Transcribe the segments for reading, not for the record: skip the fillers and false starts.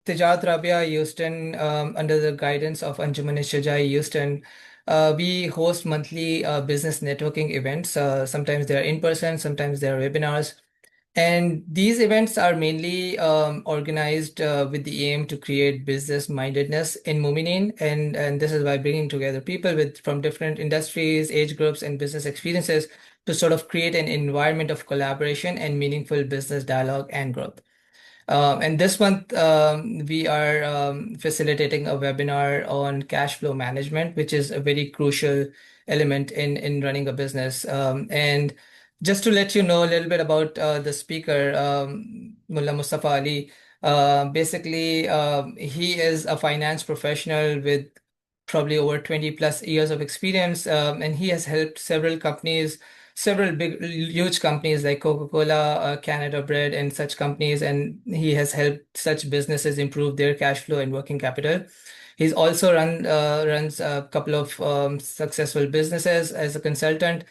Tijarat Rabia Houston, under the guidance of Anjuman Shajai Houston, we host monthly business networking events. Sometimes they're in person, sometimes they're webinars. And these events are mainly organized with the aim to create business mindedness in Muminin. And this is by bringing together people from different industries, age groups, and business experiences to sort of create an environment of collaboration and meaningful business dialogue and growth. And this month, we are facilitating a webinar on cash flow management, which is a very crucial element in running a business. And just to let you know a little bit about the speaker, Mullah Mustafa Ali, basically, he is a finance professional with probably over 20 plus years of experience, and he has helped several big, huge companies like Coca-Cola, Canada Bread, and such companies, and he has helped such businesses improve their cash flow and working capital. He's also runs a couple of successful businesses as a consultant.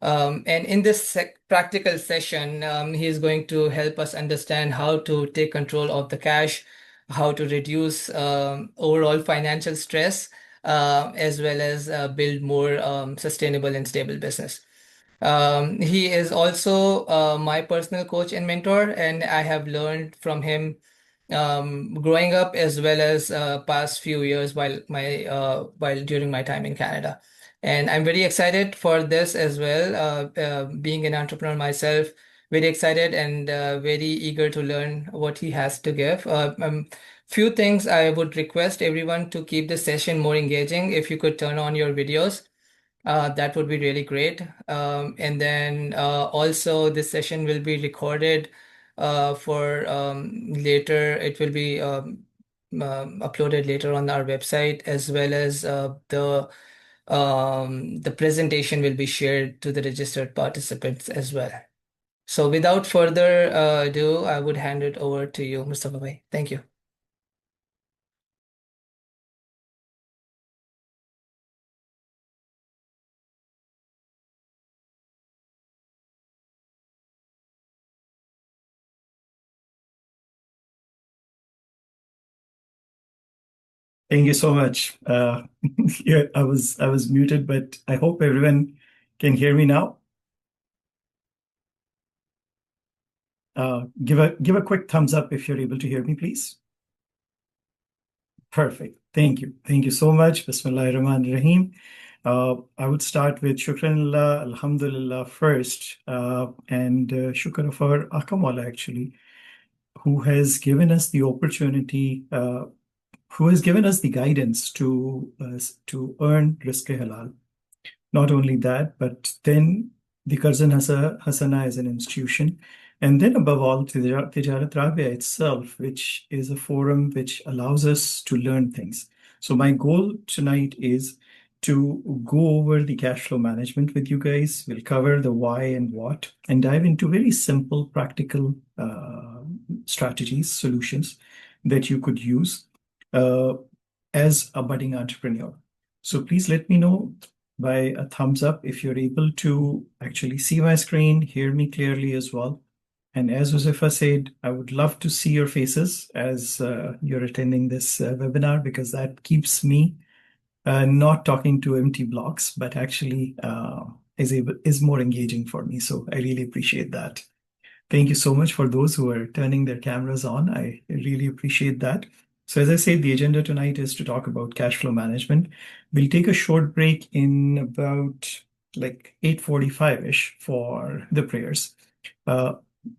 And in this practical session, he is going to help us understand how to take control of the cash, how to reduce overall financial stress, as well as build more sustainable and stable business. He is also my personal coach and mentor, and I have learned from him growing up as well as past few years while during my time in Canada. And I'm very excited for this as well. Being an entrepreneur myself, very excited and very eager to learn what he has to give. Few things I would request everyone to keep the session more engaging. If you could turn on your videos, that would be really great. And then also this session will be recorded for later. It will be uploaded later on our website, as well as the presentation will be shared to the registered participants as well. So without further ado, I would hand it over to you, Mustafa Bhai. Thank you. Thank you so much. Yeah, I was muted, but I hope everyone can hear me now. Give a quick thumbs up if you're able to hear me, please. Perfect. Thank you. Thank you so much. Bismillahir Rahmanir Rahim. I would start with Shukranullah, Alhamdulillah first, and Shukr of our Akamwala actually, who has given us the opportunity, who has given us the guidance to earn rizq halal. Not only that, but then the Qarzan Hasana as an institution, and then above all, Tijarat Rabia itself, which is a forum which allows us to learn things. So my goal tonight is to go over the cash flow management with you guys. We'll cover the why and what, and dive into very simple, practical strategies, solutions that you could use as a budding entrepreneur. So please let me know by a thumbs up if you're able to actually see my screen, hear me clearly as well. And as Josefa said, I would love to see your faces as you're attending this webinar, because that keeps me not talking to empty blocks, but actually is more engaging for me. So I really appreciate that. Thank you so much for those who are turning their cameras on. I really appreciate that. So as I said, the agenda tonight is to talk about cash flow management. We'll take a short break in about like 8:45-ish for the prayers.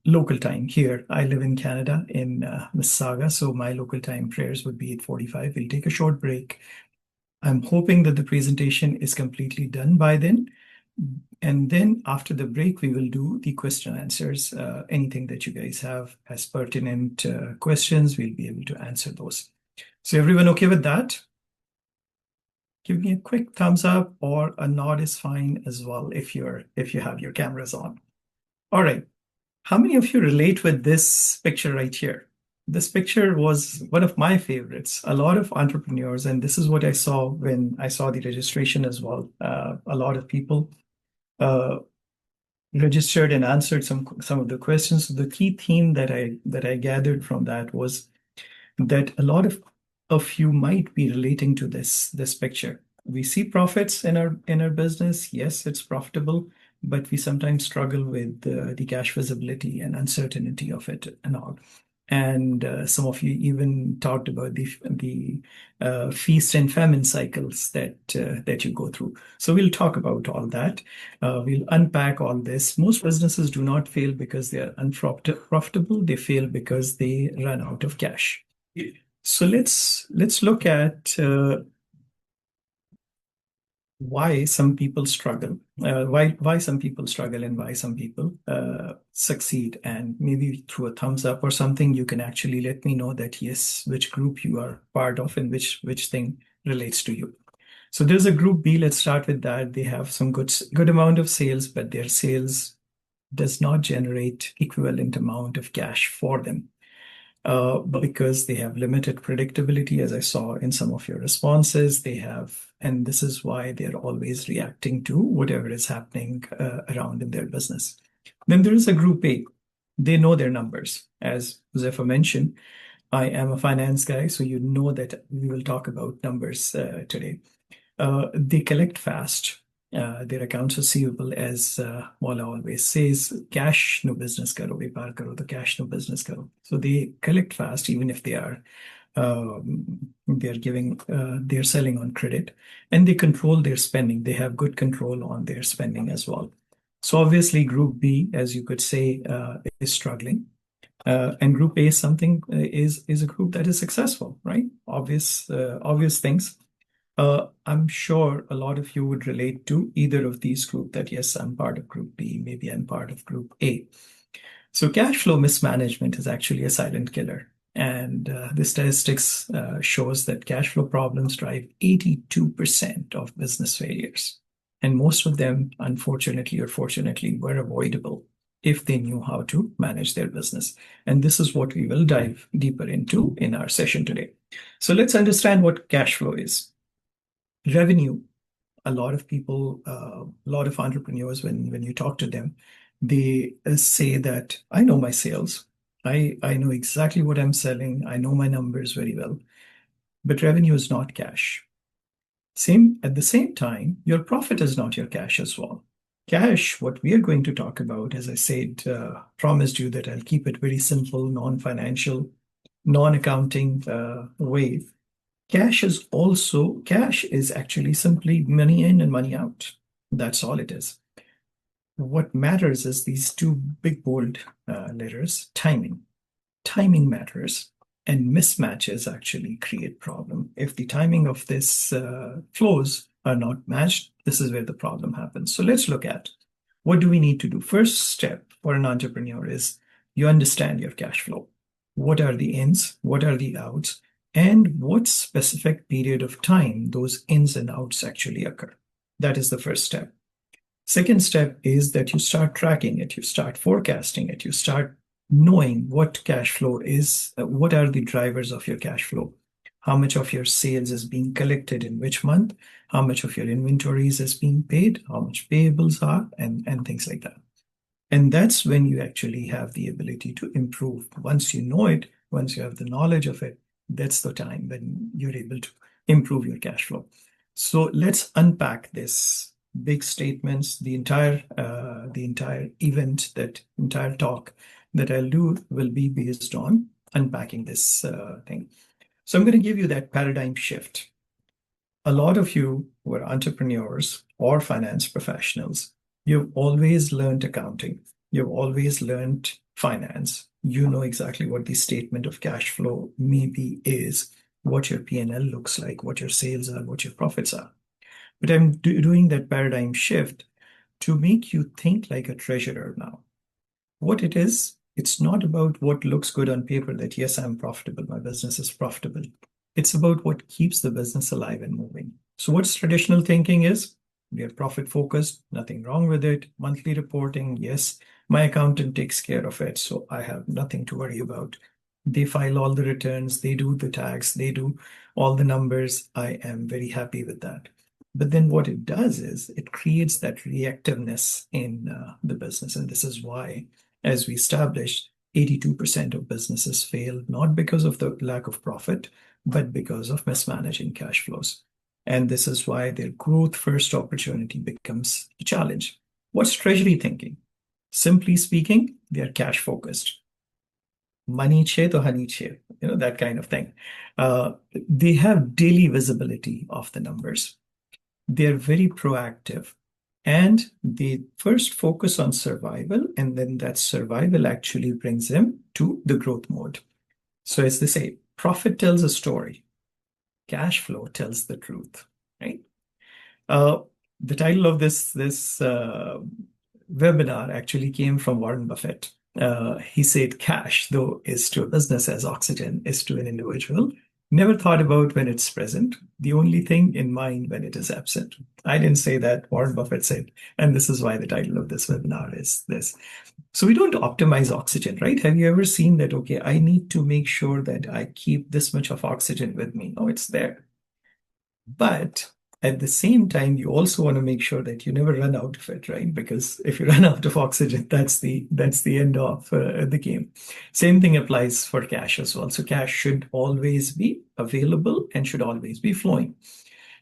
Local time here. I live in Canada in Mississauga, so my local time prayers would be 8:45. We'll take a short break. I'm hoping that the presentation is completely done by then. And then after the break, we will do the question answers. Anything that you guys have as pertinent questions, we'll be able to answer those. So everyone okay with that? Give me a quick thumbs up, or a nod is fine as well if you have your cameras on. All right. How many of you relate with this picture right here? This picture was one of my favorites. A lot of entrepreneurs, and this is what I saw when I saw the registration as well. A lot of people registered and answered some of the questions. The key theme that I gathered from that was that a lot of you might be relating to this picture. We see profits in our business. Yes, it's profitable, but we sometimes struggle with the cash visibility and uncertainty of it and all. And some of you even talked about the feast and famine cycles that you go through. So we'll talk about all that. We'll unpack all this. Most businesses do not fail because they are unprofitable. They fail because they run out of cash. So let's look at why some people struggle, why some people struggle, and why some people succeed. And maybe through a thumbs up or something, you can actually let me know that yes, which group you are part of and which thing relates to you. So there's a group B. Let's start with that. They have some good amount of sales, but their sales does not generate equivalent amount of cash for them because they have limited predictability, as I saw in some of your responses. They have, and this is why they're always reacting to whatever is happening around in their business. Then there is a group A. They know their numbers. As Josefa mentioned, I am a finance guy, so you know that we will talk about numbers today. They collect fast. Their accounts receivable, as Mola always says, cash no business karo, vyapar karo, the cash no business karo. So they collect fast, even if they're giving they're selling on credit, and they control their spending. They have good control on their spending as well. So obviously, Group B, as you could say, is struggling. And Group A is something is a group that is successful, right? Obvious things. I'm sure a lot of you would relate to either of these groups that, yes, I'm part of Group B, maybe I'm part of Group A. So cash flow mismanagement is actually a silent killer. And the statistics shows that cash flow problems drive 82% of business failures. And most of them, unfortunately or fortunately, were avoidable if they knew how to manage their business. And this is what we will dive deeper into in our session today. So let's understand what cash flow is. Revenue, a lot of people, a lot of entrepreneurs, when you talk to them, they say that I know my sales. I know exactly what I'm selling. I know my numbers very well. But revenue is not cash. Same at the same time, your profit is not your cash as well. Cash, what we are going to talk about, as I said, promised you that I'll keep it very simple, non-financial, non-accounting way. Cash is actually simply money in and money out. That's all it is. What matters is these two big bold letters, timing. Timing matters, and mismatches actually create problem. If the timing of this flows are not matched, this is where the problem happens. So let's look at what do we need to do. First step for an entrepreneur is you understand your cash flow. What are the ins? What are the outs? And what specific period of time those ins and outs actually occur. That is the first step. Second step is that you start tracking it, you start forecasting it, you start knowing what cash flow is, what are the drivers of your cash flow, how much of your sales is being collected in which month, how much of your inventories is being paid, how much payables are, and things like that. And that's when you actually have the ability to improve. Once you know it, once you have the knowledge of it, that's the time when you're able to improve your cash flow. So let's unpack this big statements. The entire event, that entire talk that I'll do will be based on unpacking this thing. So I'm going to give you that paradigm shift. A lot of you who are entrepreneurs or finance professionals, you've always learned accounting. You've always learned finance. You know exactly what the statement of cash flow maybe is, what your P&L looks like, what your sales are, what your profits are. But I'm doing that paradigm shift to make you think like a treasurer now. What it is, it's not about what looks good on paper that, yes, I'm profitable, my business is profitable. It's about what keeps the business alive and moving. So, what's traditional thinking is we are profit focused, nothing wrong with it. Monthly reporting, yes, my accountant takes care of it, so I have nothing to worry about. They file all the returns, they do the tax, they do all the numbers. I am very happy with that. But then what it does is it creates that reactiveness in the business. And this is why, as we established, 82% of businesses fail not because of the lack of profit, but because of mismanaging cash flows. And this is why their growth first opportunity becomes a challenge. What's treasury thinking? Simply speaking, they are cash focused. Money che to honey che, that kind of thing. They have daily visibility of the numbers. They're very proactive and they first focus on survival, and then that survival actually brings them to the growth mode. So, as they say, profit tells a story, cash flow tells the truth, right? Uh, the title of this webinar actually came from Warren Buffett. He said, "Cash, though, is to a business as oxygen is to an individual. Never thought about when it's present. The only thing in mind when it is absent." I didn't say that. Warren Buffett said, and this is why the title of this webinar is this. So we don't optimize oxygen, right? Have you ever seen that? Okay, I need to make sure that I keep this much of oxygen with me. Oh, it's there. But at the same time, you also want to make sure that you never run out of it, right? Because if you run out of oxygen, that's the end of the game. Same thing applies for cash as well. So cash should always be available and should always be flowing.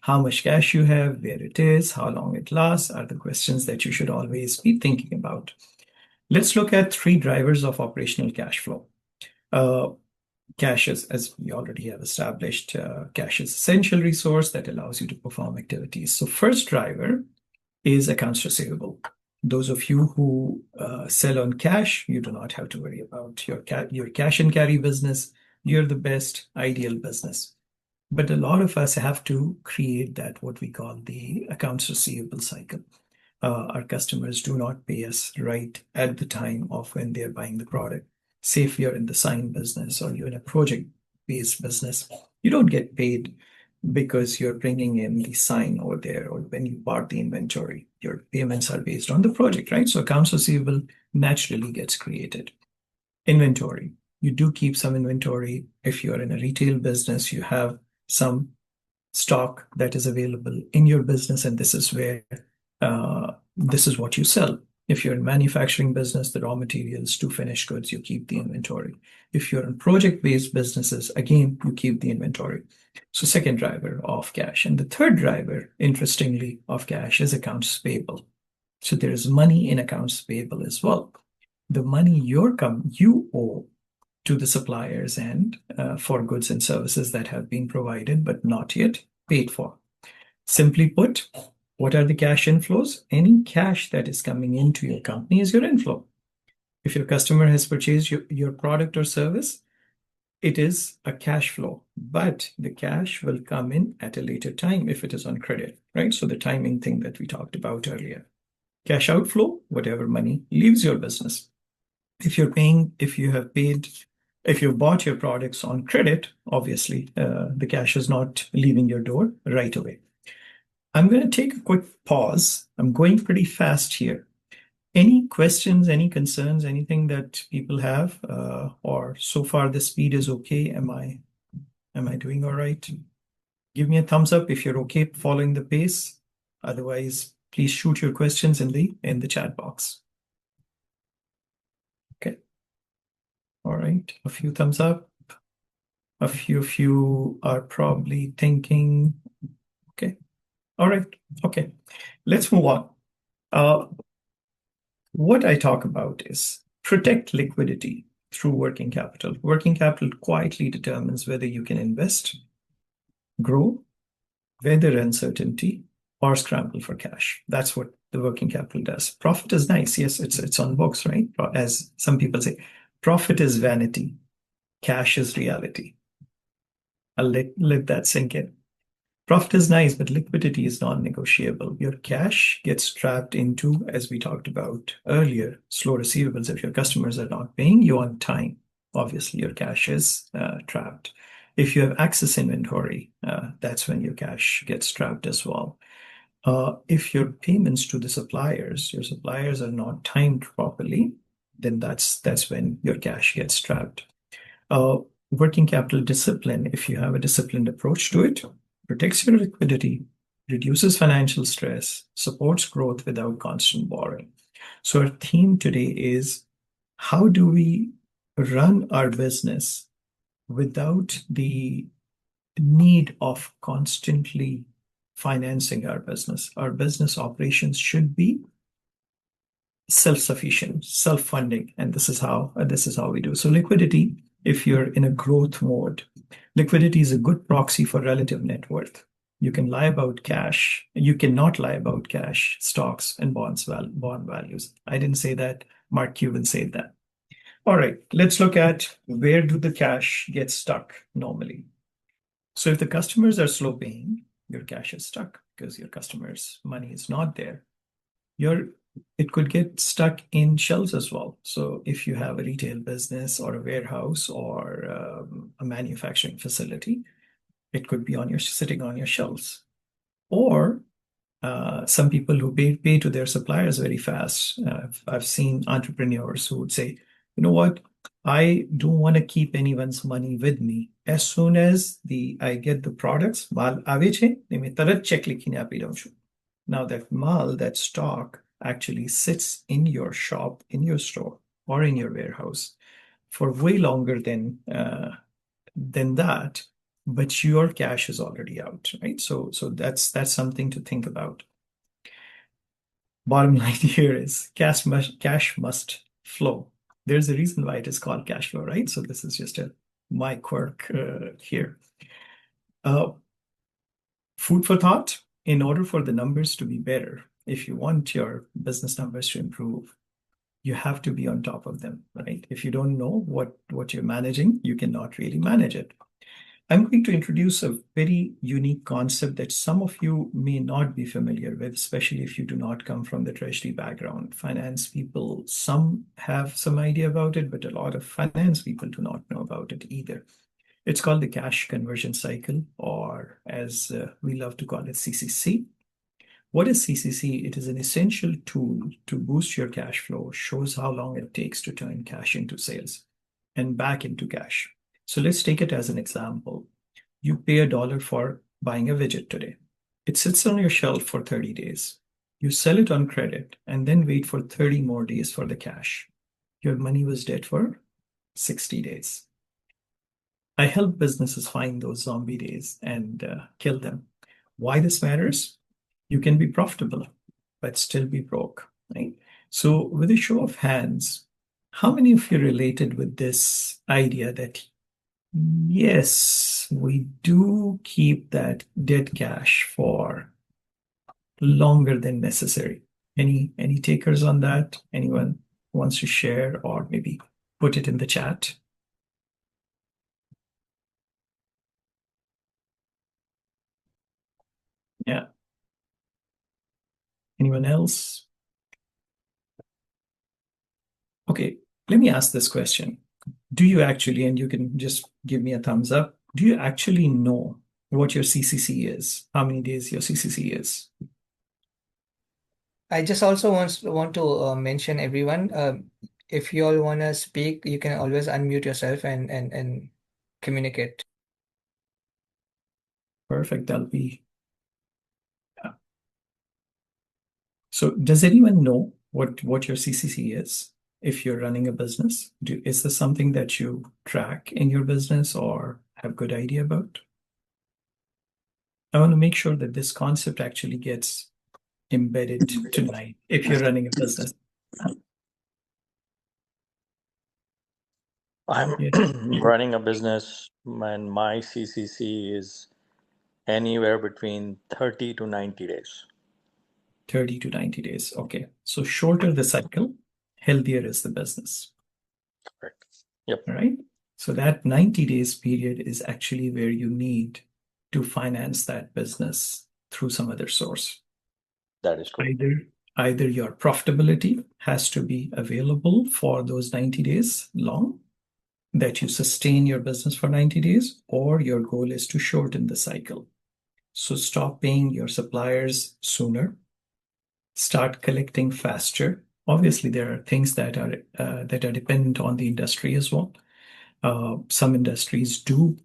How much cash you have, where it is, how long it lasts are the questions that you should always be thinking about. Let's look at three drivers of operational cash flow. Uh, Cash is, as we already have established, cash is essential resource that allows you to perform activities. So first driver is accounts receivable. Those of you who sell on cash, you do not have to worry about your cash and carry business. You're the best ideal business. But a lot of us have to create that what we call the accounts receivable cycle. Our customers do not pay us right at the time of when they're buying the product. Say if you're in the sign business or you're in a project-based business, you don't get paid because you're bringing in the sign over there or when you bought the inventory. Your payments are based on the project, right? So accounts receivable naturally gets created. Inventory. You do keep some inventory. If you're in a retail business, you have some stock that is available in your business, and this is where this is what you sell. If you're in manufacturing business, the raw materials to finished goods, you keep the inventory. If you're in project-based businesses, again, you keep the inventory. So second driver of cash. And the third driver, interestingly, of cash is accounts payable. So there is money in accounts payable as well. The money you owe to the suppliers and for goods and services that have been provided but not yet paid for. Simply put, what are the cash inflows? Any cash that is coming into your company is your inflow. If your customer has purchased your product or service, it is a cash flow, but the cash will come in at a later time if it is on credit, right? So the timing thing that we talked about earlier. Cash outflow, whatever money leaves your business. If you've bought your products on credit, obviously the cash is not leaving your door right away. I'm going to take a quick pause. I'm going pretty fast here. Any questions, any concerns, anything that people have, or so far the speed is okay? Am I doing all right? Give me a thumbs up if you're okay following the pace. Otherwise, please shoot your questions in the chat box. Okay. All right. A few thumbs up. A few of you are probably thinking, okay. All right. Okay. Let's move on. What I talk about is protect liquidity through working capital. Working capital quietly determines whether you can invest, grow, weather uncertainty, or scramble for cash. That's what the working capital does. Profit is nice. Yes, it's on books, right? As some people say, profit is vanity, cash is reality. I'll let that sink in. Profit is nice, but liquidity is non-negotiable. Your cash gets trapped into, as we talked about earlier, slow receivables. If your customers are not paying you on time, obviously your cash is trapped. If you have excess inventory, that's when your cash gets trapped as well. If your payments to your suppliers are not timed properly, then that's when your cash gets trapped. Working capital discipline, if you have a disciplined approach to it, protects your liquidity, reduces financial stress, supports growth without constant borrowing. So our theme today is how do we run our business without the need of constantly financing our business. Our business operations should be self-sufficient, self-funding, and this is how we do. So liquidity, if you're in a growth mode, liquidity is a good proxy for relative net worth. You can lie about cash. You cannot lie about cash, stocks, and bond values. I didn't say that. Mark Cuban said that. All right, let's look at where do the cash get stuck normally. So if the customers are slow paying, your cash is stuck because your customers' money is not there. Your It could get stuck in shelves as well. So if you have a retail business or a warehouse or a manufacturing facility, it could be sitting on your shelves. Or some people who pay to their suppliers very fast. I've seen entrepreneurs who would say, you know what? I don't want to keep anyone's money with me. As soon as I get the products, mal આવે છે, મેં તરત check લીખીને આપી દઉં છું. Now that stock actually sits in your shop, in your store, or in your warehouse for way longer than that, but your cash is already out, right? So that's something to think about. Bottom line here is cash must flow. There's a reason why it is called cash flow, right? So this is just my quirk here. Food for thought. In order for the numbers to be better, if you want your business numbers to improve, you have to be on top of them, right? If you don't know what you're managing, you cannot really manage it. I'm going to introduce a very unique concept that some of you may not be familiar with, especially if you do not come from the treasury background. Finance people, some have some idea about it, but a lot of finance people do not know about it either. It's called the cash conversion cycle, or as we love to call it, CCC. What is CCC? It is an essential tool to boost your cash flow, shows how long it takes to turn cash into sales and back into cash. So let's take it as an example. You pay $1 for buying a widget today. It sits on your shelf for 30 days. You sell it on credit and then wait for 30 more days for the cash. Your money was dead for 60 days. I help businesses find those zombie days and kill them. Why this matters? You can be profitable, but still be broke, right? So with a show of hands, how many of you related with this idea that yes, we do keep that dead cash for longer than necessary? Any takers on that? Anyone wants to share or maybe put it in the chat? Yeah. Anyone else? Okay, let me ask this question. Do you actually, and you can just give me a thumbs up, do you actually know what your CCC is? How many days your CCC is? I just also want to mention everyone. If you all want to speak, you can always unmute yourself and communicate. Perfect. That'll be. So does anyone know what your CCC is if you're running a business? Is this something that you track in your business or have good idea about? I want to make sure that this concept actually gets embedded tonight if you're running a business. I'm Yeah, running a business and my CCC is anywhere between 30 to 90 days. 30 to 90 days. Okay. So shorter the cycle, healthier is the business. Correct. Yep. All right. So that 90 days period is actually where you need to finance that business through some other source. That is true. Either your profitability has to be available for those 90 days long, that you sustain your business for 90 days, or your goal is to shorten the cycle. So stop paying your suppliers sooner, start collecting faster. Obviously, there are things that are dependent on the industry as well. Some industries do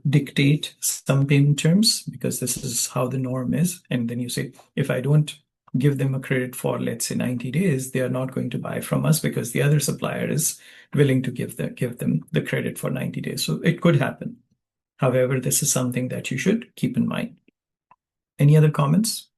dictate some payment terms because this is how the norm is. And then you say, if I don't give them a credit for, let's say, 90 days, they are not going to buy from us because the other supplier is willing to give them the credit for 90 days. So it could happen. However, this is something that you should keep in mind. Any other comments?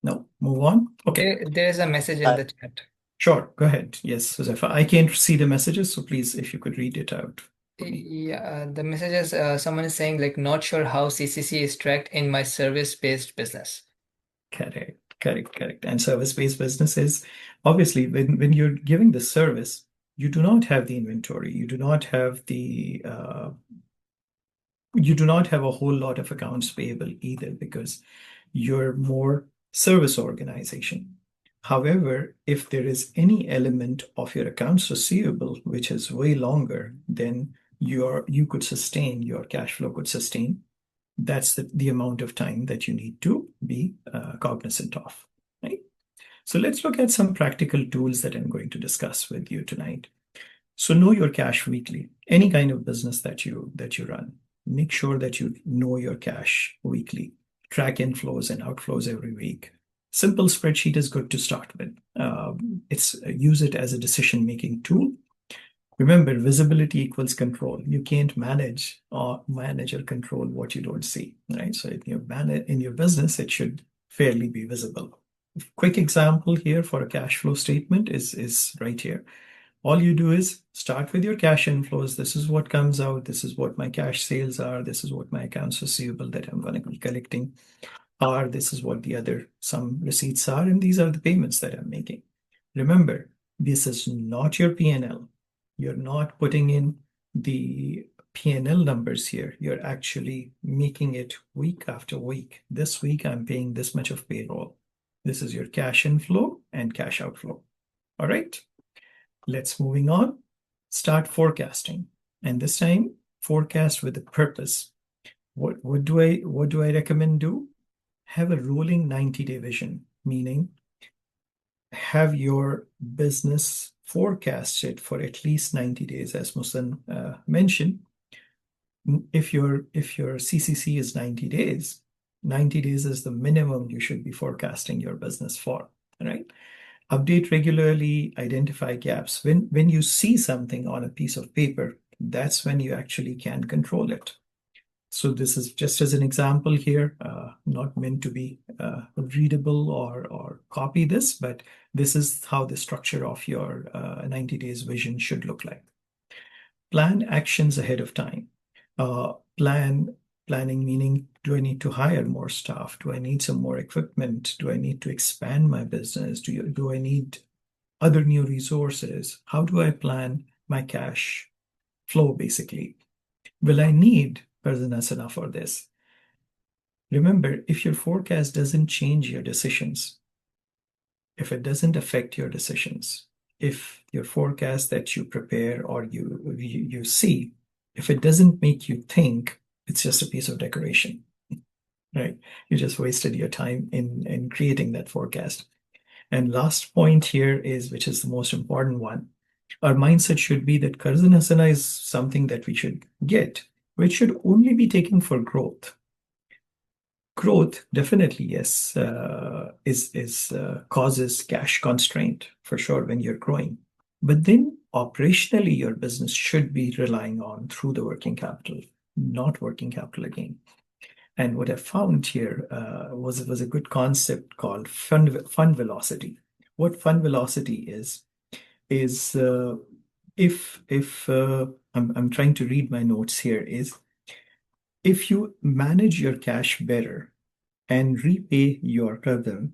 No, move on. Okay, There is a message in the chat. sure, go ahead. Yes, Josefa. I can't see the messages, so please, if you could read it out for me. Yeah, the message is someone is saying like not sure how CCC is tracked in my service-based business. Correct. And service-based business is obviously when you're giving the service, you do not have the inventory, you do not have a whole lot of accounts payable either because you're more service organization. However, if there is any element of your accounts receivable which is way longer, then you could sustain, your cash flow could sustain. That's the amount of time that you need to be cognizant of, right? So let's look at some practical tools that I'm going to discuss with you tonight. So know your cash weekly. Any kind of business that you run, make sure that you know your cash weekly. Track inflows and outflows every week. Simple spreadsheet is good to start with. It's use it as a decision-making tool. Remember, visibility equals control. You can't manage or control what you don't see, right? So in your business, it should fairly be visible. Quick example here for a cash flow statement is right here. All you do is start with your cash inflows. This is what comes out. This is what my cash sales are. This is what my accounts receivable that I'm going to be collecting are. This is what the other some receipts are, and these are the payments that I'm making. Remember, this is not your P&L. You're not putting in the P&L numbers here. You're actually making it week after week. This week, I'm paying this much of payroll. This is your cash inflow and cash outflow. All right, let's moving on. Start forecasting. And this time, forecast with a purpose. What do I recommend do? Have a rolling 90-day vision, meaning have your business forecasted for at least 90 days, as Musan mentioned. If your CCC is 90 days, 90 days is the minimum you should be forecasting your business for, right? Update regularly, identify gaps. When you see something on a piece of paper, that's when you actually can control it. So this is just as an example here, not meant to be readable or copy this, but this is how the structure of your 90 days vision should look like. Plan actions ahead of time. Planning meaning, do I need to hire more staff? Do I need some more equipment? Do I need to expand my business? Do I need other new resources? How do I plan my cash flow, basically? Will I need Prasanasana for this? Remember, if your forecast doesn't change your decisions, if it doesn't affect your decisions, if your forecast that you prepare or you see, if it doesn't make you think, it's just a piece of decoration, right? You just wasted your time in creating that forecast. And last point here is, which is the most important one, our mindset should be that Karsanasana is something that we should get, which should only be taken for growth. Growth, definitely, yes, is causes cash constraint for sure when you're growing. But then operationally, your business should be relying on through the working capital, not working capital again. And what I found here was a good concept called fund velocity. What fund velocity is if I'm trying to read my notes here, is if you manage your cash better and repay your brother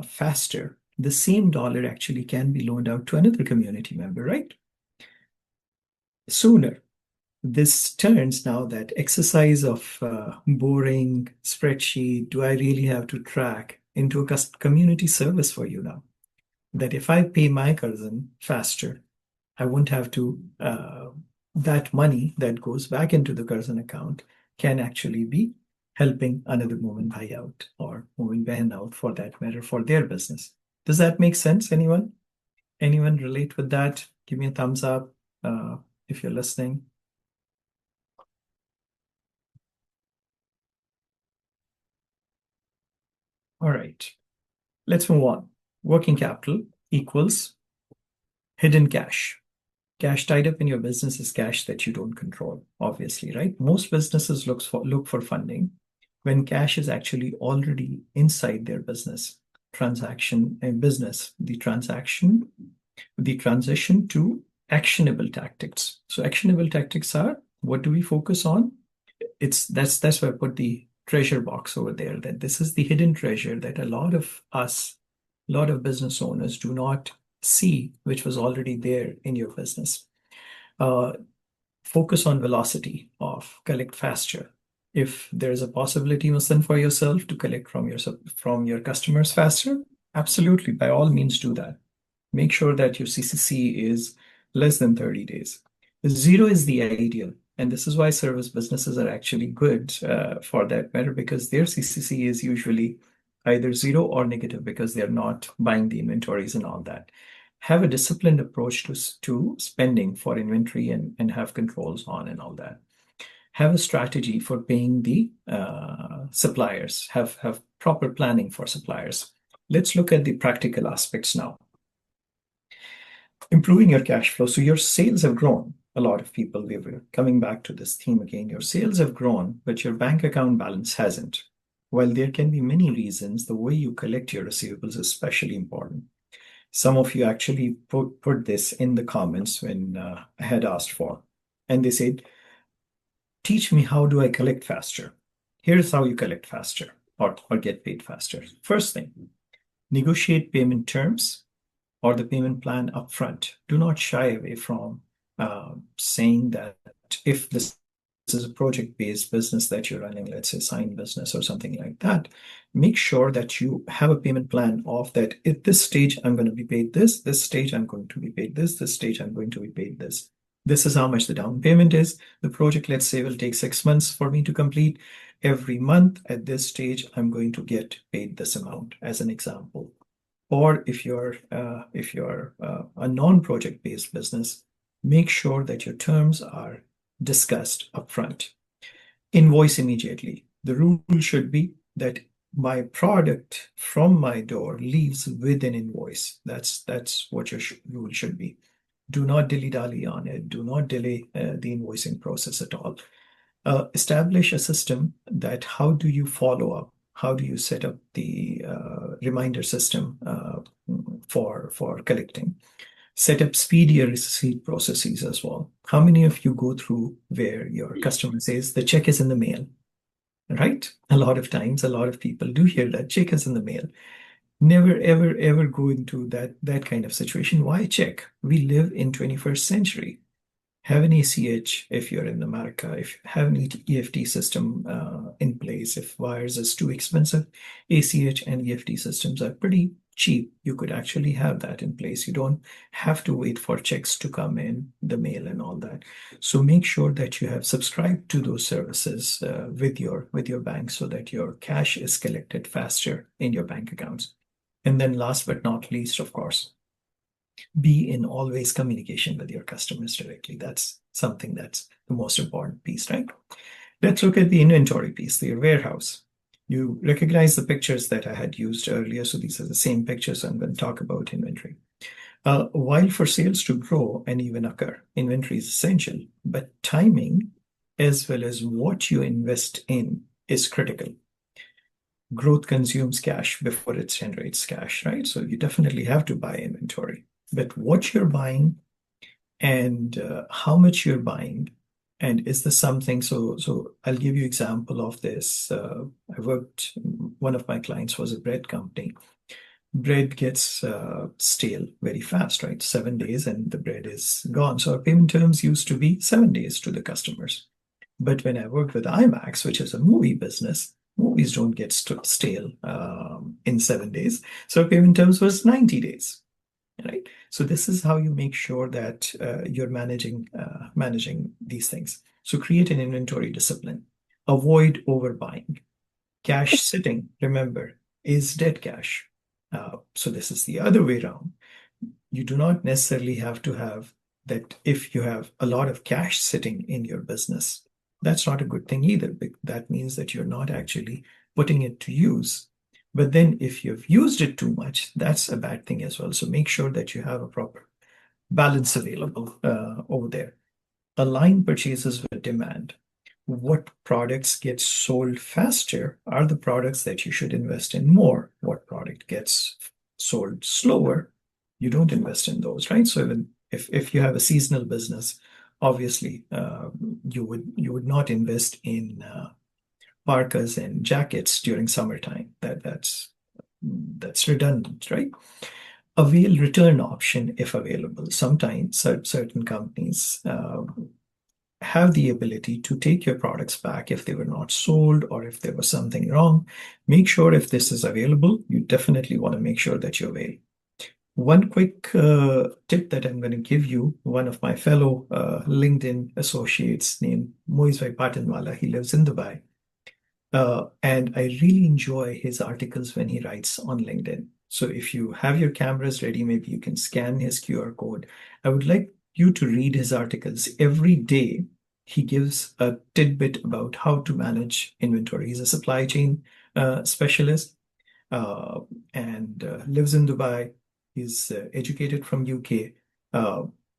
faster, the same dollar actually can be loaned out to another community member, right? Sooner. This turns now that exercise of boring spreadsheet, do I really have to track, into a community service for you now? That if I pay my cousin faster, I won't have to, that money that goes back into the cousin account can actually be helping another woman buy out or woman behan out for that matter for their business. Does that make sense? Anyone? Anyone relate with that? Give me a thumbs up if you're listening. All right, let's move on. Working capital equals hidden cash. Cash tied up in your business is cash that you don't control, obviously, right? Most businesses look for funding when cash is actually already inside their business. Transaction and business, the transition to actionable tactics. So actionable tactics are, what do we focus on? That's why I put the treasure box over there, that this is the hidden treasure that a lot of business owners do not see, which was already there in your business. Uh, Focus on velocity of collect faster. If there is a possibility, Muslim, for yourself to collect from your customers faster, absolutely, by all means do that. Make sure that your CCC is less than 30 days. Zero is the ideal. And this is why service businesses are actually good for that matter, because their CCC is usually either zero or negative because they're not buying the inventories and all that. Have a disciplined approach to spending for inventory and have controls on and all that. Have a strategy for paying the suppliers. Have proper planning for suppliers. Let's look at the practical aspects now. Improving your cash flow. So your sales have grown. A lot of people, we're coming back to this theme again. Your sales have grown, but your bank account balance hasn't. While there can be many reasons, the way you collect your receivables is especially important. Some of you actually put this in the comments when I had asked for, and they said, teach me, how do I collect faster? Here's how you collect faster or get paid faster. First thing, negotiate payment terms or the payment plan upfront. Do not shy away from saying that if this is a project-based business that you're running, let's say sign business or something like that, make sure that you have a payment plan of that. At this stage, I'm going to be paid this. This stage, I'm going to be paid this. This stage, I'm going to be paid this. This is how much the down payment is. The project, let's say, will take 6 months for me to complete. Every month at this stage, I'm going to get paid this amount, as an example. Or if you're a non-project based business, make sure that your terms are discussed upfront. Invoice immediately. The rule should be that my product from my door leaves with an invoice. That's what your rule should be. Do not dilly-dally on it. Do not delay the invoicing process at all. Establish a system that how do you follow up? How do you set up the reminder system for collecting? Set up speedier receipt processes as well. How many of you go through where your customer says the check is in the mail, right? A lot of times, a lot of people do hear that check is in the mail. Never, ever, ever go into that kind of situation. Why check? We live in 21st century. Have an ACH if you're in America, if you have an EFT system in place. If wires is too expensive, ACH and EFT systems are pretty cheap. You could actually have that in place. You don't have to wait for checks to come in the mail and all that. So make sure that you have subscribed to those services with your bank so that your cash is collected faster in your bank accounts. And then last but not least, of course, be in always communication with your customers directly. That's something that's the most important piece, right? Let's look at the inventory piece, the warehouse. You recognize the pictures that I had used earlier. So these are the same pictures. I'm going to talk about inventory. While for sales to grow and even occur, inventory is essential, but timing as well as what you invest in is critical. Growth consumes cash before it generates cash, right? So you definitely have to buy inventory. But what you're buying and how much you're buying, and is this something? So I'll give you example of this. I worked. One of my clients was a bread company. Bread gets stale very fast, right? 7 days, and the bread is gone. So our payment terms used to be 7 days to the customers. But when I worked with IMAX, which is a movie business, movies don't get stale in 7 days. So our payment terms was 90 days. Right. So this is how you make sure that you're managing these things. So create an inventory discipline. Avoid overbuying. Cash sitting, remember, is dead cash. So this is the other way around. You do not necessarily have to have that. If you have a lot of cash sitting in your business, that's not a good thing either. That means that you're not actually putting it to use. But then if you've used it too much, that's a bad thing as well. So make sure that you have a proper balance available over there. Align purchases with demand. What products get sold faster are the products that you should invest in more. What product gets sold slower, you don't invest in those, right? So even if you have a seasonal business, obviously you would not invest in parkas and jackets during summertime. That's redundant, right? Avail return option if available. Sometimes certain companies have the ability to take your products back if they were not sold or if there was something wrong. Make sure if this is available, you definitely want to make sure that you avail. One quick tip that I'm going to give you, one of my fellow LinkedIn associates named Moisbhai Patanwala, he lives in Dubai. And I really enjoy his articles when he writes on LinkedIn. So if you have your cameras ready, maybe you can scan his QR code. I would like you to read his articles. Every day, he gives a tidbit about how to manage inventory. He's a supply chain specialist uh, and lives in Dubai. He's educated from UK,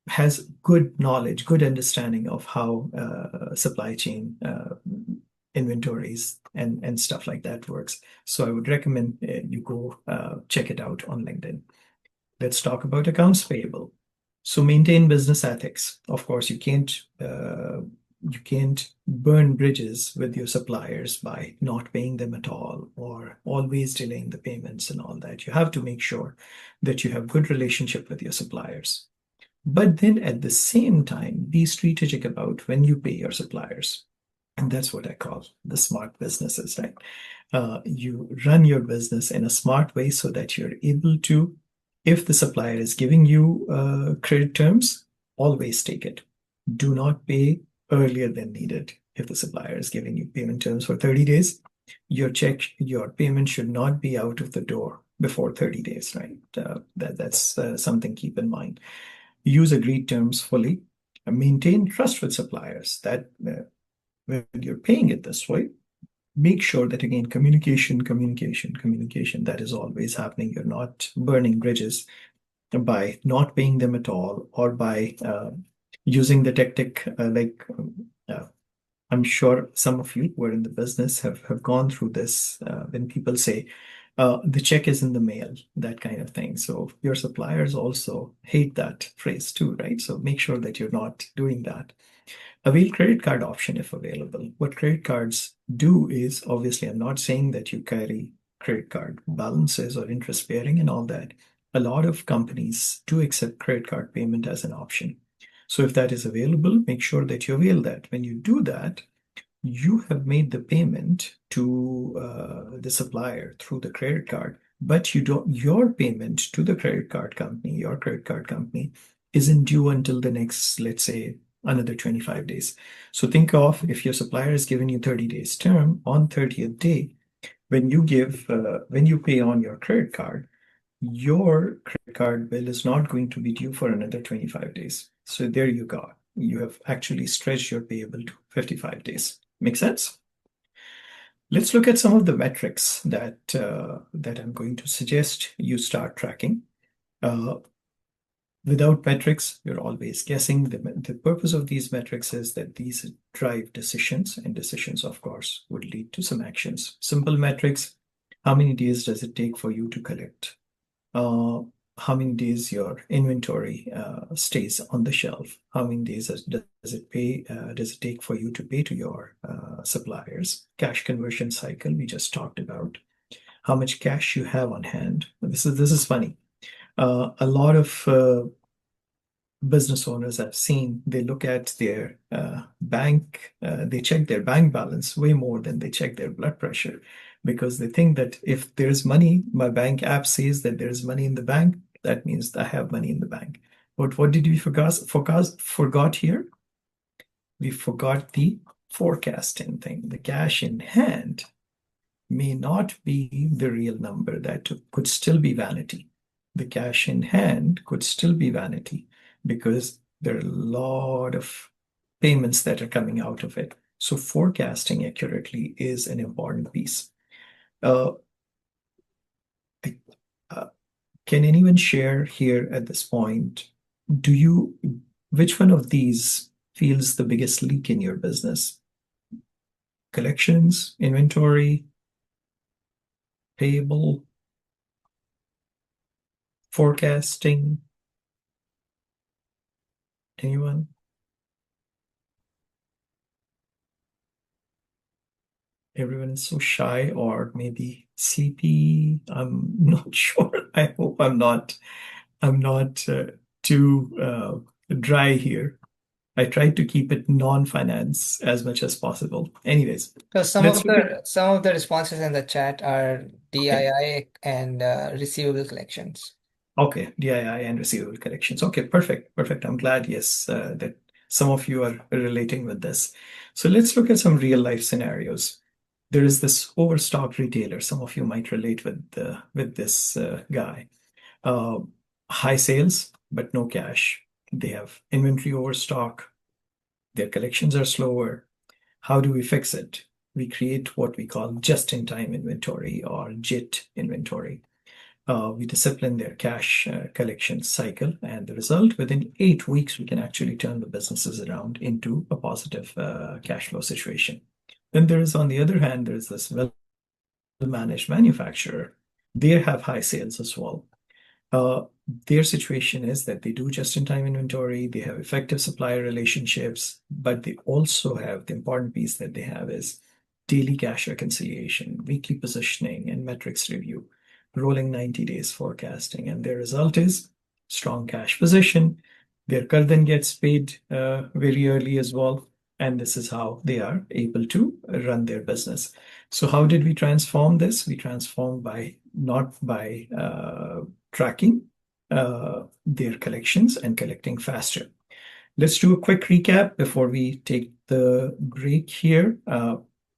has good knowledge, good understanding of how supply chain inventories and stuff like that works. So I would recommend you go check it out on LinkedIn. Let's talk about accounts payable. So maintain business ethics. Of course, you can't burn bridges with your suppliers by not paying them at all or always delaying the payments and all that. You have to make sure that you have good relationship with your suppliers. But then at the same time, be strategic about when you pay your suppliers. And that's what I call the smart businesses, right? You run your business in a smart way so that you're able to, if the supplier is giving you credit terms, always take it. Do not pay earlier than needed. If the supplier is giving you payment terms for 30 days, your payment should not be out of the door before 30 days, right? That's something keep in mind. Use agreed terms fully. Maintain trust with suppliers. That when you're paying it this way, make sure that again, communication, that is always happening. You're not burning bridges by not paying them at all or by using the tactic uh, I'm sure some of you who are in the business have gone through this when people say the check is in the mail, that kind of thing. So your suppliers also hate that phrase too, right? So make sure that you're not doing that. Avail credit card option if available. What credit cards do is, obviously, I'm not saying that you carry credit card balances or interest bearing and all that. A lot of companies do accept credit card payment as an option. So if that is available, make sure that you avail that. When you do that, you have made the payment to the supplier through the credit card, but your payment to the credit card company, your credit card company, isn't due until the next, let's say, another 25 days. So think of if your supplier is giving you 30 days term, on 30th day, when you pay on your credit card, your credit card bill is not going to be due for another 25 days. So there you go. You have actually stretched your payable to 55 days. Make sense? Let's look at some of the metrics that I'm going to suggest you start tracking. Without metrics, you're always guessing. The purpose of these metrics is that these drive decisions, and decisions, of course, would lead to some actions. Simple metrics: how many days does it take for you to collect? How many days your inventory stays on the shelf? How many days does it take for you to pay to your suppliers? Cash conversion cycle we just talked about. How much cash you have on hand? This is funny. A lot of business owners I've seen, they look at their they check their bank balance way more than they check their blood pressure because they think that if there's money, my bank app says that there's money in the bank, that means I have money in the bank. But what did we forgot here? We forgot the forecasting thing. The cash in hand may not be the real number. That could still be vanity. The cash in hand could still be vanity because there are a lot of payments that are coming out of it. So forecasting accurately is an important piece. Uh, Can anyone share here at this point, which one of these feels the biggest leak in your business? Collections, inventory, payable, forecasting? Anyone? Everyone is so shy or maybe sleepy. I'm not sure. I hope I'm not too dry here. I tried to keep it non-finance as much as possible. Anyways, So let's look at some of the responses in the chat are okay. DII and receivable collections. Okay, DII and receivable collections. Okay, perfect. Perfect. I'm glad, yes, that some of you are relating with this. So let's look at some real life scenarios. There is this overstocked retailer. Some of you might relate with this guy. Uh, High sales, but no cash. They have inventory overstock. Their collections are slower. How do we fix it? We create what we call just-in-time inventory or JIT inventory. We discipline their cash collection cycle, and the result, within 8 weeks, we can actually turn the businesses around into a positive cash flow situation. Then there is, on the other hand, there is this well-managed manufacturer. They have high sales as well. Uh, their situation is that they do just-in-time inventory, they have effective supplier relationships, but they also have the important piece that they have is daily cash reconciliation, weekly positioning, and metrics review, rolling 90 days forecasting. And their result is strong cash position. Their Kardan gets paid very early as well. And this is how they are able to run their business. So how did we transform this? We transformed by not by tracking their collections and collecting faster. Let's do a quick recap before we take the break here.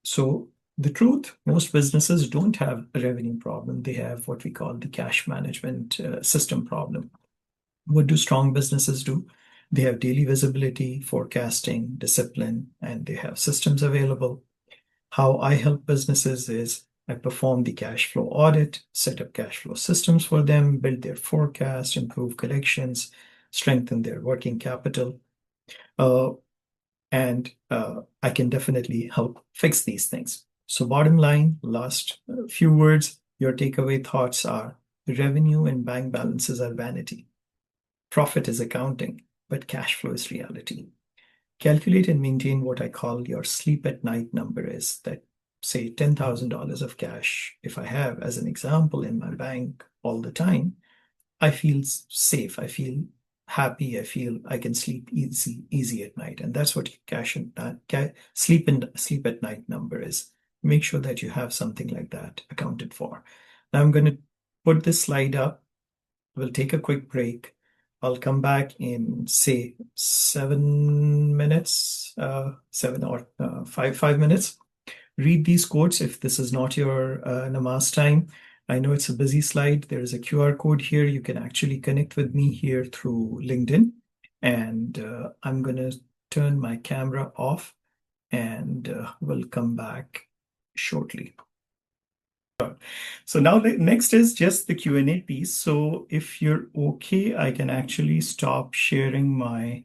So the truth, most businesses don't have a revenue problem. They have what we call the cash management system problem. What do strong businesses do? They have daily visibility, forecasting, discipline, and they have systems available. How I help businesses is I perform the cash flow audit, set up cash flow systems for them, build their forecast, improve collections, strengthen their working capital. Uh, and I can definitely help fix these things. So, bottom line, last few words, your takeaway thoughts are revenue and bank balances are vanity. Profit is accounting, but cash flow is reality. Calculate and maintain what I call your sleep at night number is that, say, $10,000 of cash, if I have, as an example, in my bank all the time, I feel safe. I feel happy. I feel I can sleep easy at night. And that's what cash and sleep at night number is. Make sure that you have something like that accounted for. Now I'm going to put this slide up. We'll take a quick break. I'll come back in, say, 7 minutes, 5 minutes. Read these quotes if this is not your namaz time. I know it's a busy slide. There is a QR code here. You can actually connect with me here through LinkedIn. And I'm going to turn my camera off and we'll come back shortly. So now next is just the Q&A piece. So if you're okay, I can actually stop sharing my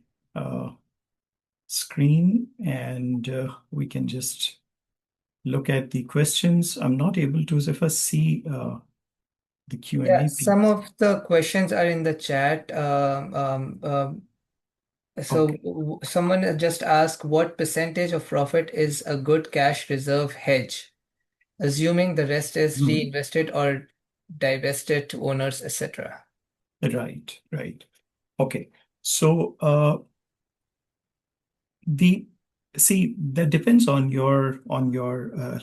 screen and we can just look at the questions. I'm not able to, if I see the Yeah, Q&A some piece. of the questions are in the chat. Okay. Someone just asked what percentage of profit is a good cash reserve hedge, assuming the rest is Hmm. reinvested or divested to owners, etc. Right, right. Okay. So the see that depends on your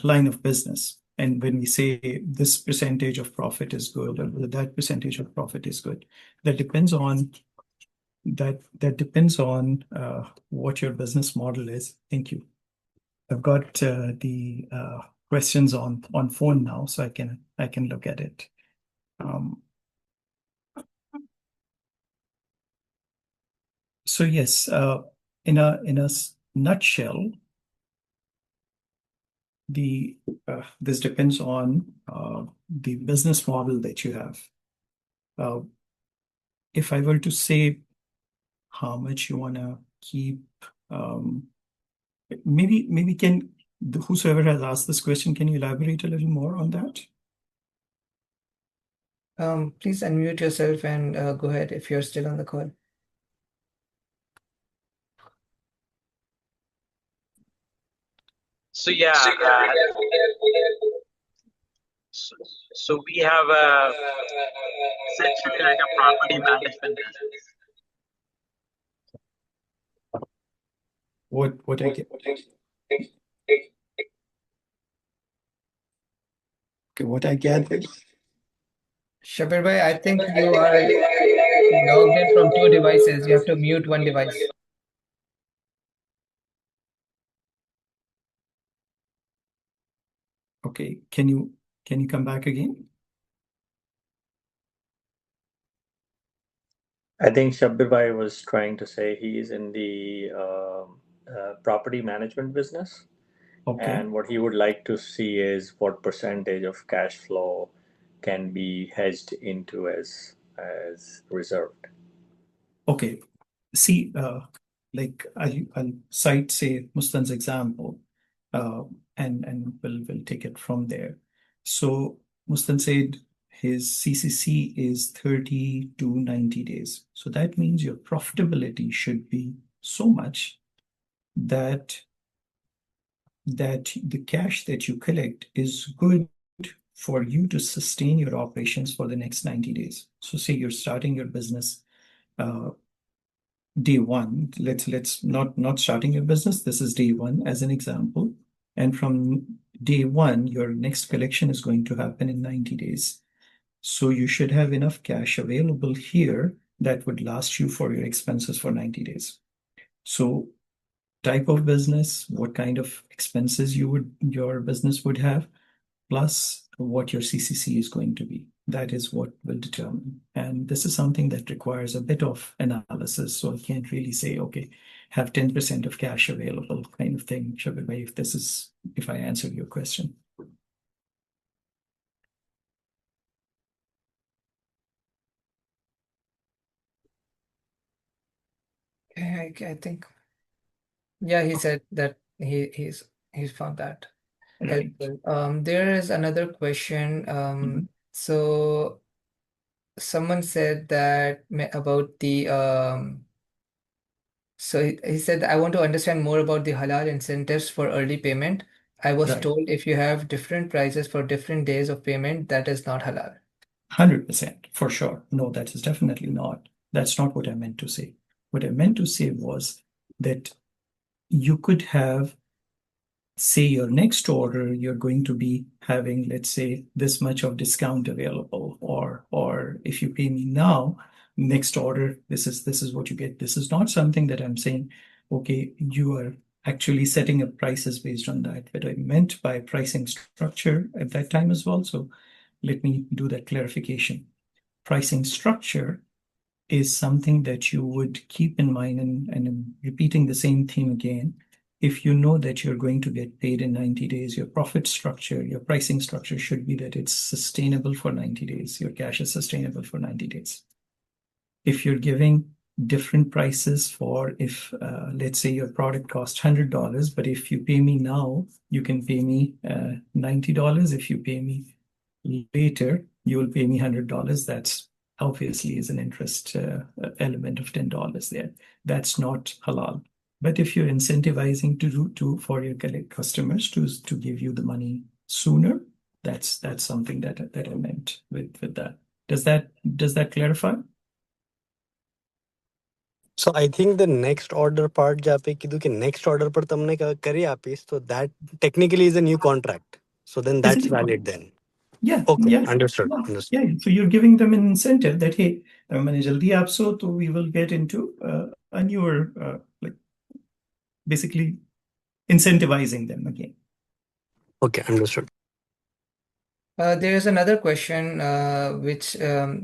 line of business. And when we say this percentage of profit is good or that percentage of profit is good, that depends on what your business model is. Thank you. I've got the questions on phone now, so I can look at it. So yes, in a nutshell, the this depends on the business model that you have. Uh, if I were to say how much you want to keep, um, maybe can whosoever has asked this question, can you elaborate a little more on that? Please unmute yourself and go ahead if you're still on the call. So yeah, so we have essentially like a property management business. What I get, okay, what I get is Shabir bhai, I think you are logged in from two devices. You have to mute one device. okay. Can you come back again? I think Shabbir Bhai was trying to say he is in the property management business, Okay. and what he would like to see is what percentage of cash flow can be hedged into as reserved. Okay. See, like I'll cite, say, Mustan's example, uh, and we'll take it from there. So Mustan said his CCC is 30 to 90 days. So that means your profitability should be so much that the cash that you collect is good for you to sustain your operations for the next 90 days. So say you're starting your business uh, day one. Let's not starting your business. This is day one as an example. And from day one, your next collection is going to happen in 90 days. So you should have enough cash available here that would last you for your expenses for 90 days. So type of business, what kind of expenses your business would have, plus what your CCC is going to be. That is what will determine. And this is something that requires a bit of analysis. So I can't really say, okay, have 10% of cash available kind of thing, Shabir bhai, if I answered your question. I think, yeah, he said that he's found that Right. helpful. There is another question. Mhm. So someone said that about the so he said, I want to understand more about the halal incentives for early payment. I was Right. told if you have different prices for different days of payment, that is not halal. 100% for sure. No, that is definitely not. That's not what I meant to say. What I meant to say was that you could have, say, your next order, you're going to be having, let's say, this much of discount available, or if you pay me now, next order, this is what you get. This is not something that I'm saying, okay, you are actually setting up prices based on that. But I meant by pricing structure at that time as well. So let me do that clarification. Pricing structure is something that you would keep in mind, and I'm repeating the same theme again. If you know that you're going to get paid in 90 days, your profit structure, your pricing structure should be that it's sustainable for 90 days. Your cash is sustainable for 90 days. If you're giving different prices for, if let's say your product costs $100, but if you pay me now, you can pay me $90. If you pay me later, you will pay me $100. That's obviously is an interest element of $10 there. That's not halal. But if you're incentivizing for your customers to give you the money sooner, that's something that I meant with that. Does that clarify? So I think the next order part जहाँ पे कीधु कि next order पर तुमने करी आपीस, so that technically is a new contract. So then that's Isn't it? valid then. Yeah, Okay, yeah, understood. yeah, Understood. yeah. So you're giving them an incentive that, hey, मैंने जल्दी आप सो तो we will get into a newer like basically incentivizing them again. Okay, understood. There is another question which it's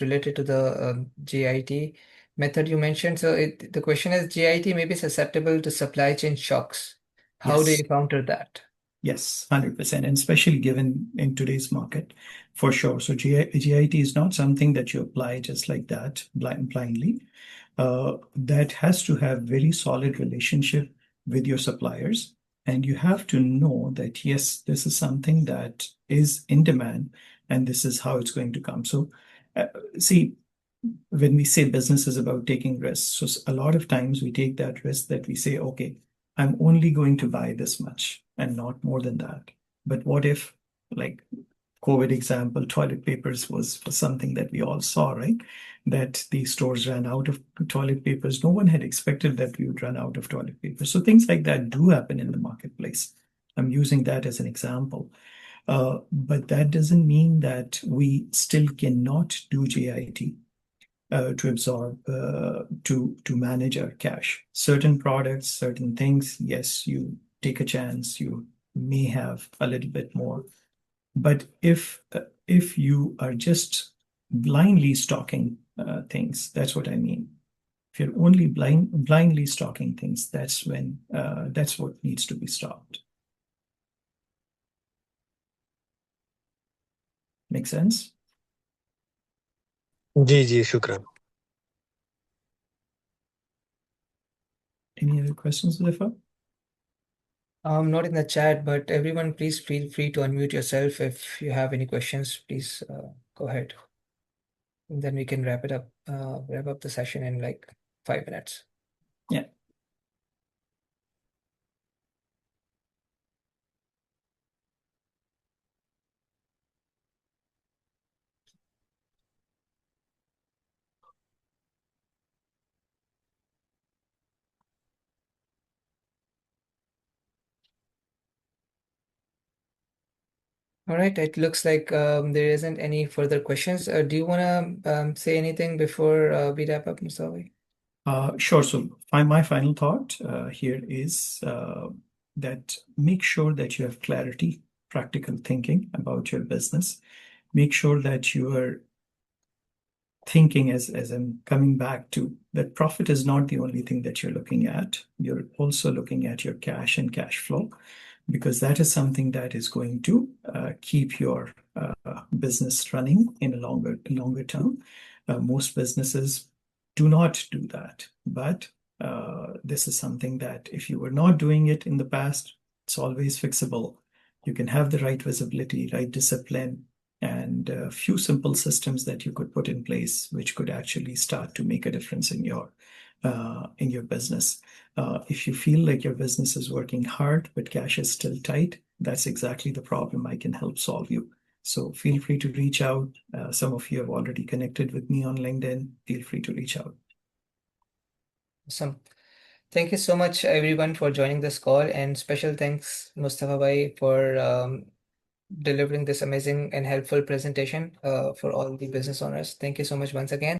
related to the JIT method you mentioned. So the question is, JIT may be susceptible to supply chain shocks. How do Yes, you counter that? Yes, 100%, and especially given in today's market, for sure. So GIT is not something that you apply just like that blindly. That has to have very solid relationship with your suppliers, and you have to know that yes, this is something that is in demand, and this is how it's going to come. So, uh, see, when we say business is about taking risks, so a lot of times we take that risk that we say, okay, I'm only going to buy this much and not more than that. But what if, like COVID example, toilet papers was something that we all saw, right? That the stores ran out of toilet papers. No one had expected that we would run out of toilet paper. So things like that do happen in the marketplace. I'm using that as an example. But that doesn't mean that we still cannot do JIT to absorb to manage our cash. Certain products, certain things, yes, you take a chance, you may have a little bit more. But if you are just blindly stocking things, that's what I mean. If you're only blindly stocking things, that's when that's what needs to be stopped. Make sense? Ji ji शुक्रान. Any other questions, Zifa? Not in the chat, but everyone, please feel free to unmute yourself if you have any questions. Please go ahead. And then we can wrap up the session in like 5 minutes. Yeah. All right, it looks like there isn't any further questions. Do you want to say anything before we wrap up, Mustafa? Sure. So my final thought here is that make sure that you have clarity, practical thinking about your business. Make sure that you are thinking, as I'm coming back to, that profit is not the only thing that you're looking at. You're also looking at your cash and cash flow, because that is something that is going to keep your business running in a longer term. Most businesses do not do that, but this is something that if you were not doing it in the past, it's always fixable. You can have the right visibility, right discipline, and a few simple systems that you could put in place, which could actually start to make a difference in your business. If you feel like your business is working hard but cash is still tight, that's exactly the problem I can help solve you. So feel free to reach out. Some of you have already connected with me on LinkedIn. Feel free to reach out. Awesome. Thank you so much, everyone, for joining this call, and special thanks, Mustafa Bhai, for delivering this amazing and helpful presentation for all the business owners. Thank you so much once again.